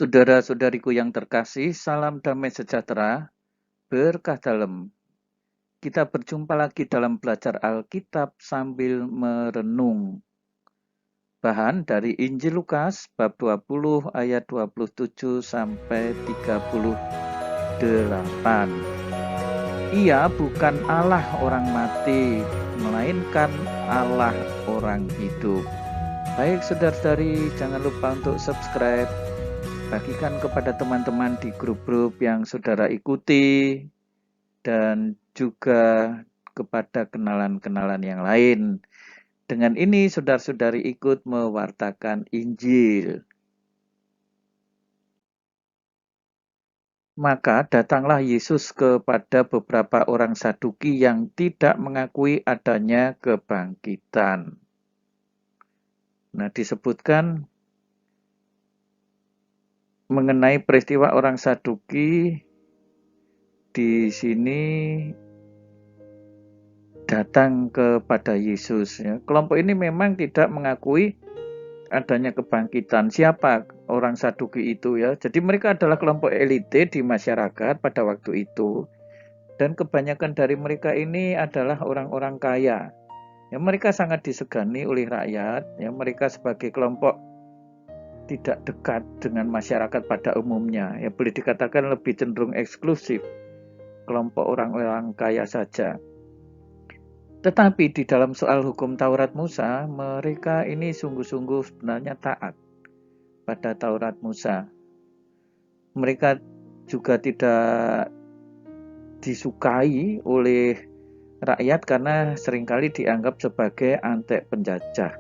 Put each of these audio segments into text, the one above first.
Saudara-saudariku yang terkasih, salam damai sejahtera, berkah dalam. Kita berjumpa lagi dalam belajar Alkitab sambil merenung. Bahan dari Injil Lukas bab 20 ayat 27 sampai 38. Ia bukan Allah orang mati, melainkan Allah orang hidup. Baik saudara-saudari, jangan lupa untuk subscribe, bagikan kepada teman-teman di grup-grup yang saudara ikuti, dan juga kepada kenalan-kenalan yang lain. Dengan ini saudara-saudari ikut mewartakan Injil. Maka datanglah Yesus kepada beberapa orang Saduki yang tidak mengakui adanya kebangkitan. Nah, disebutkan mengenai peristiwa orang Saduki di sini datang kepada Yesus. Ya. Kelompok ini memang tidak mengakui adanya kebangkitan. Siapa orang Saduki itu ya? Jadi mereka adalah kelompok elite di masyarakat pada waktu itu. Dan kebanyakan dari mereka ini adalah orang-orang kaya. Ya, mereka sangat disegani oleh rakyat. Ya, mereka sebagai kelompok tidak dekat dengan masyarakat pada umumnya. Ya, boleh dikatakan lebih cenderung eksklusif. Kelompok orang-orang kaya saja. Tetapi di dalam soal hukum Taurat Musa, mereka ini sungguh-sungguh sebenarnya taat pada Taurat Musa. Mereka juga tidak disukai oleh rakyat karena seringkali dianggap sebagai antek penjajah.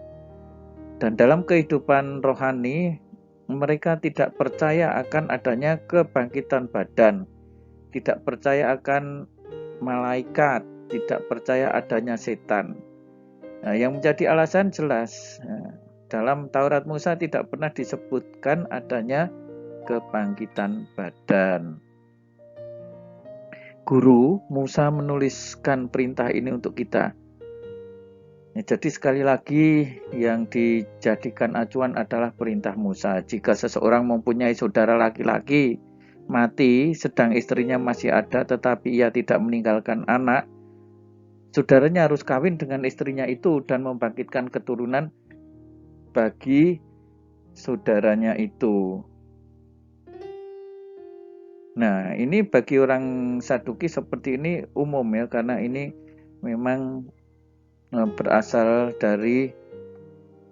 Dan dalam kehidupan rohani, mereka tidak percaya akan adanya kebangkitan badan, tidak percaya akan malaikat, tidak percaya adanya setan. Nah, yang menjadi alasan jelas, dalam Taurat Musa tidak pernah disebutkan adanya kebangkitan badan. Guru Musa menuliskan perintah ini untuk kita. Ya, jadi sekali lagi yang dijadikan acuan adalah perintah Musa. Jika seseorang mempunyai saudara laki-laki mati sedang istrinya masih ada tetapi ia tidak meninggalkan anak, saudaranya harus kawin dengan istrinya itu dan membangkitkan keturunan bagi saudaranya itu. Nah, ini bagi orang Saduki seperti ini umum ya, karena ini memang berasal dari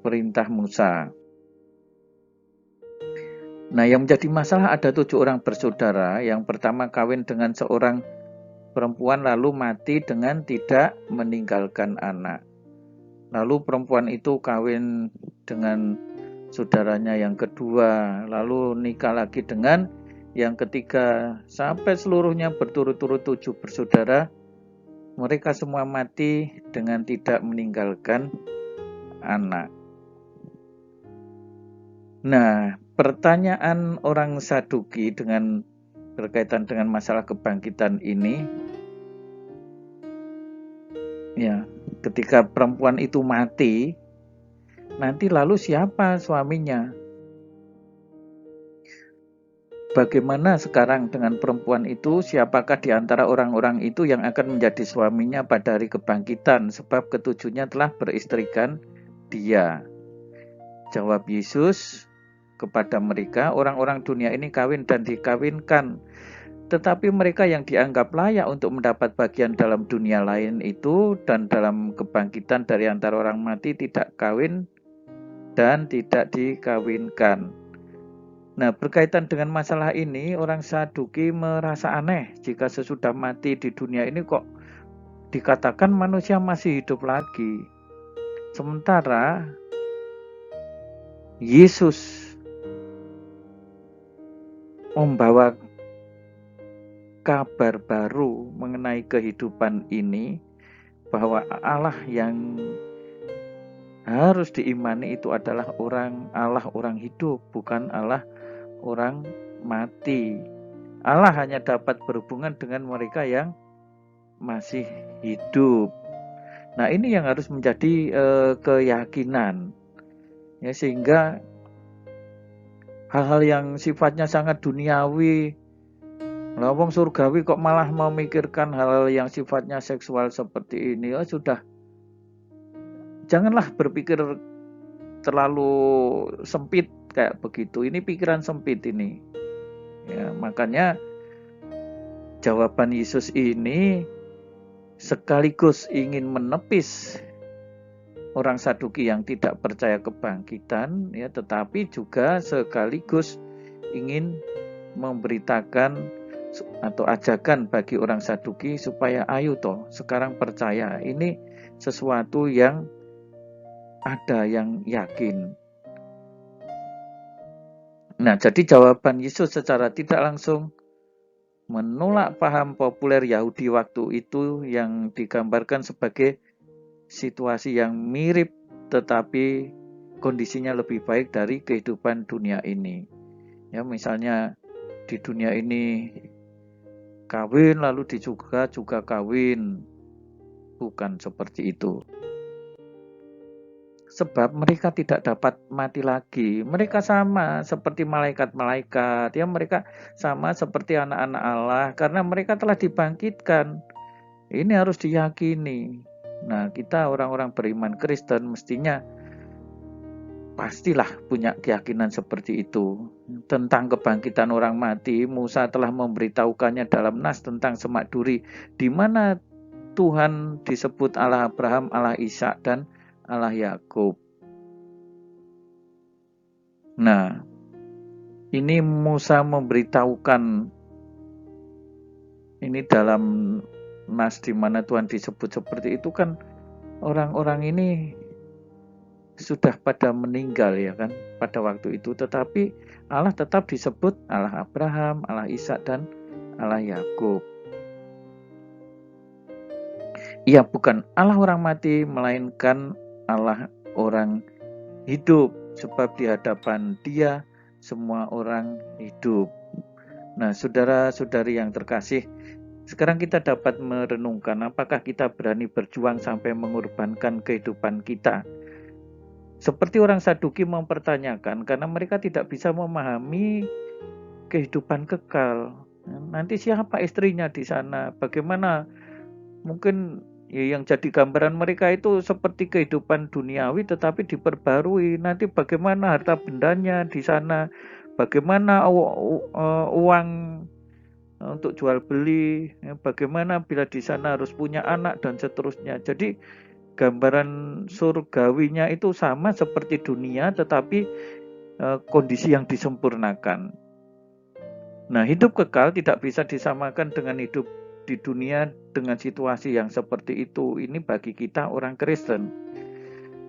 perintah Musa. Nah, yang menjadi masalah ada 7 orang bersaudara. Yang pertama kawin dengan seorang perempuan lalu mati dengan tidak meninggalkan anak. Lalu perempuan itu kawin dengan saudaranya yang kedua, lalu nikah lagi dengan yang ketiga, sampai seluruhnya berturut-turut 7 bersaudara. Mereka semua mati dengan tidak meninggalkan anak. Nah, pertanyaan orang Saduki dengan berkaitan dengan masalah kebangkitan ini, ya, ketika perempuan itu mati, nanti lalu siapa suaminya? Bagaimana sekarang dengan perempuan itu? Siapakah di antara orang-orang itu yang akan menjadi suaminya pada hari kebangkitan? Sebab ketujuhnya telah beristrikan dia. Jawab Yesus kepada mereka, orang-orang dunia ini kawin dan dikawinkan. Tetapi mereka yang dianggap layak untuk mendapat bagian dalam dunia lain itu dan dalam kebangkitan dari antara orang mati tidak kawin dan tidak dikawinkan. Nah, berkaitan dengan masalah ini, orang Saduki merasa aneh jika sesudah mati di dunia ini kok dikatakan manusia masih hidup lagi. Sementara Yesus membawa kabar baru mengenai kehidupan ini, bahwa Allah yang harus diimani itu adalah Allah orang hidup, bukan Allah orang mati. Allah hanya dapat berhubungan dengan mereka yang masih hidup. Nah, ini yang harus menjadi keyakinan, ya, sehingga hal-hal yang sifatnya sangat duniawi. Lah wong surgawi kok malah memikirkan hal-hal yang sifatnya seksual seperti ini. Sudah, janganlah berpikir terlalu sempit kayak begitu. Ini pikiran sempit ini. Ya, makanya jawaban Yesus ini sekaligus ingin menepis orang Saduki yang tidak percaya kebangkitan, ya, tetapi juga sekaligus ingin memberitakan atau ajakan bagi orang Saduki supaya ayo toh sekarang percaya, ini sesuatu yang ada, yang yakin. Nah, jadi jawaban Yesus secara tidak langsung menolak paham populer Yahudi waktu itu yang digambarkan sebagai situasi yang mirip tetapi kondisinya lebih baik dari kehidupan dunia ini. Ya, misalnya di dunia ini kawin lalu juga kawin. Bukan seperti itu. Sebab mereka tidak dapat mati lagi. Mereka sama seperti malaikat-malaikat. Ya, mereka sama seperti anak-anak Allah karena mereka telah dibangkitkan. Ini harus diyakini. Nah, kita orang-orang beriman Kristen mestinya pastilah punya keyakinan seperti itu. Tentang kebangkitan orang mati, Musa telah memberitahukannya dalam nas tentang semak duri, di mana Tuhan disebut Allah Abraham, Allah Ishak, dan Allah Yakub. Nah, ini Musa memberitahukan ini dalam nas di mana Tuhan disebut seperti itu, kan orang-orang ini sudah pada meninggal, ya kan, pada waktu itu, tetapi Allah tetap disebut Allah Abraham, Allah Ishak, dan Allah Yakub. Ia bukan Allah orang mati, melainkan Allah orang hidup, sebab di hadapan Dia semua orang hidup. Nah, saudara-saudari yang terkasih, sekarang kita dapat merenungkan apakah kita berani berjuang sampai mengorbankan kehidupan kita. Seperti orang Saduki mempertanyakan karena mereka tidak bisa memahami kehidupan kekal. Nanti siapa istrinya di sana? Bagaimana? Mungkin ya, yang jadi gambaran mereka itu seperti kehidupan duniawi tetapi diperbarui. Nanti bagaimana harta bendanya di sana? Bagaimana uang untuk jual beli? Bagaimana bila di sana harus punya anak dan seterusnya. Jadi gambaran surgawinya itu sama seperti dunia tetapi kondisi yang disempurnakan. Nah, hidup kekal tidak bisa disamakan dengan hidup di dunia dengan situasi yang seperti itu. Ini bagi kita orang Kristen.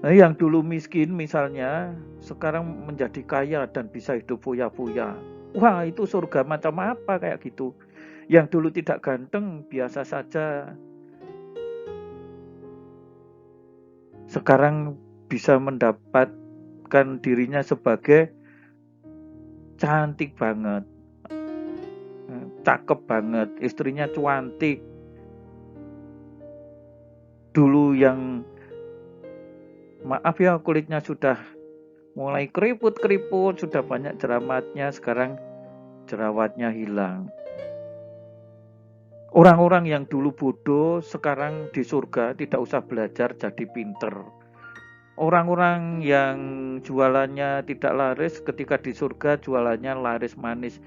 Nah, yang dulu miskin misalnya sekarang menjadi kaya dan bisa hidup foya-foya. Wah, itu surga macam apa kayak gitu. Yang dulu tidak ganteng, biasa saja, sekarang bisa mendapatkan dirinya sebagai cantik banget, cakep banget, istrinya cantik. Dulu yang maaf ya kulitnya sudah mulai keriput-keriput, sudah banyak jerawatnya, sekarang jerawatnya hilang. Orang-orang yang dulu bodoh sekarang di surga tidak usah belajar jadi pinter. Orang-orang yang jualannya tidak laris ketika di surga jualannya laris manis.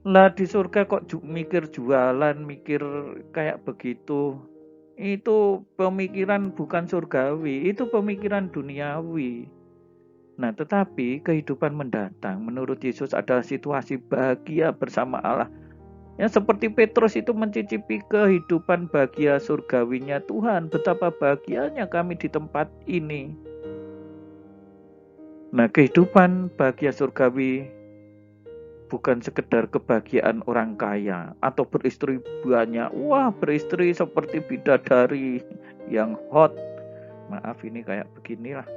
Lah di surga kok mikir jualan, mikir kayak begitu. Itu pemikiran bukan surgawi, itu pemikiran duniawi. Nah, tetapi kehidupan mendatang menurut Yesus adalah situasi bahagia bersama Allah. Ya, seperti Petrus itu mencicipi kehidupan bahagia surgawinya Tuhan. Betapa bahagianya kami di tempat ini. Nah, kehidupan bahagia surgawi bukan sekedar kebahagiaan orang kaya atau beristri banyak. Wah, beristri seperti bidadari yang hot. Maaf, ini kayak beginilah.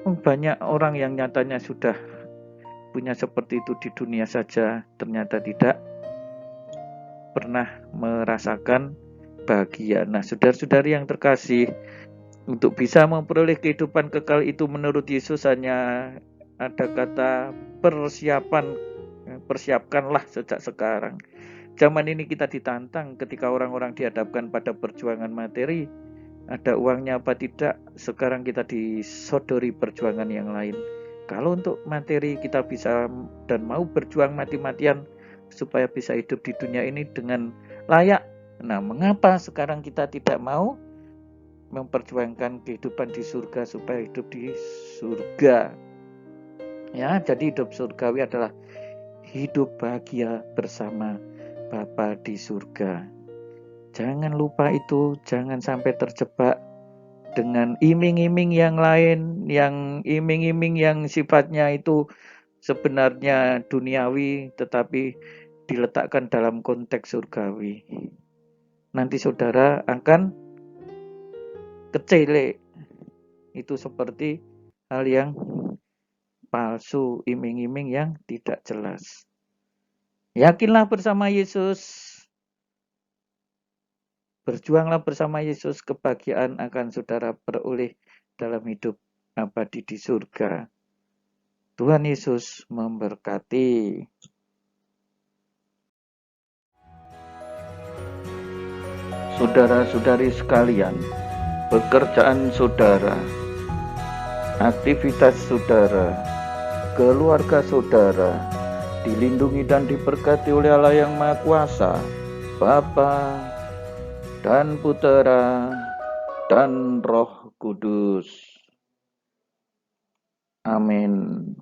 Banyak orang yang nyatanya sudah punya seperti itu di dunia saja, ternyata tidak pernah merasakan bahagia. Nah, saudara-saudari yang terkasih, untuk bisa memperoleh kehidupan kekal itu menurut Yesus hanya ada kata persiapan, persiapkanlah sejak sekarang. Zaman ini kita ditantang ketika orang-orang dihadapkan pada perjuangan materi, ada uangnya apa tidak, sekarang kita disodori perjuangan yang lain. Kalau untuk materi kita bisa dan mau berjuang mati-matian supaya bisa hidup di dunia ini dengan layak. Nah, mengapa sekarang kita tidak mau memperjuangkan kehidupan di surga supaya hidup di surga? Ya, jadi hidup surgawi adalah hidup bahagia bersama Bapa di surga. Jangan lupa itu, jangan sampai terjebak dengan iming-iming yang lain, yang iming-iming yang sifatnya itu sebenarnya duniawi tetapi diletakkan dalam konteks surgawi. Nanti saudara akan kecele. Itu seperti hal yang palsu, iming-iming yang tidak jelas. Yakinlah bersama Yesus, berjuanglah bersama Yesus, kebahagiaan akan saudara peroleh dalam hidup abadi di surga. Tuhan Yesus memberkati. Saudara-saudari sekalian, pekerjaan saudara, aktivitas saudara, keluarga saudara dilindungi dan diberkati oleh Allah yang Maha Kuasa, Bapa dan Putera dan Roh Kudus. Amin.